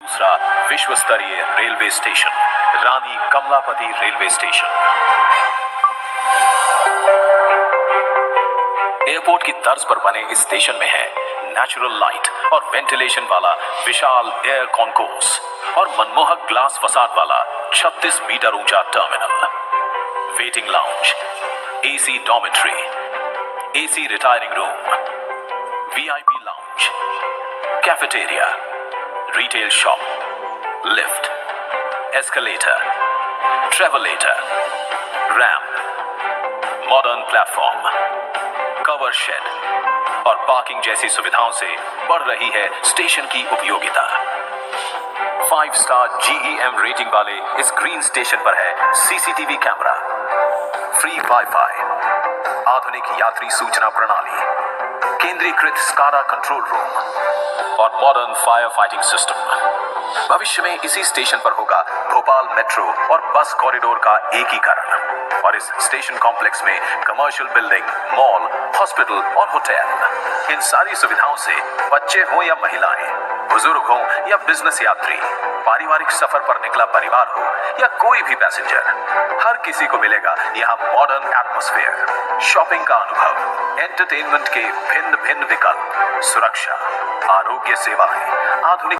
दूसरा विश्व स्तरीय रेलवे स्टेशन रानी कमलापति रेलवे स्टेशन। एयरपोर्ट की तर्ज पर बने इस स्टेशन में है नेचुरल लाइट और वेंटिलेशन वाला विशाल एयर कॉन्कोर्स और मनमोहक ग्लास फसाद वाला 36 मीटर ऊंचा terminal, waiting lounge, AC dormitory, AC retiring room, VIP lounge, cafeteria, retail shop, lift, escalator, travelator, ramp, modern platform, cover shed और पार्किंग जैसी सुविधाओं से बढ़ रही है स्टेशन की उपयोगिता। 5 स्टार GEM रेटिंग वाले इस ग्रीन स्टेशन पर है सीसीटीवी कैमरा, फ्री वाईफाई, आधुनिक यात्री सूचना प्रणाली, केंद्रीकृत स्काडा कंट्रोल रूम और मॉडर्न फायर फाइटिंग सिस्टम। भविष्य में इसी स्टेशन पर होगा भोपाल मेट्रो और बस कॉरिडोर का एकीकरण और इस स्टेशन कॉम्प्लेक्स में कमर्शियल बिल्डिंग, मॉल, हॉस्पिटल और होटल। इन सारी सुविधाओं से बच्चे हो या महिलाएं, बुजुर्ग हो या बिजनेस यात्री, पारिवारिक सफर पर निकला परिवार हो या कोई भी पैसेंजर, हर किसी को मिलेगा यहाँ मॉडर्न एटमॉस्फेयर, शॉपिंग का अनुभव, एंटरटेनमेंट के भिन्न भिन्न विकल्प, सुरक्षा, आरोग्य सेवाएं, आधुनिक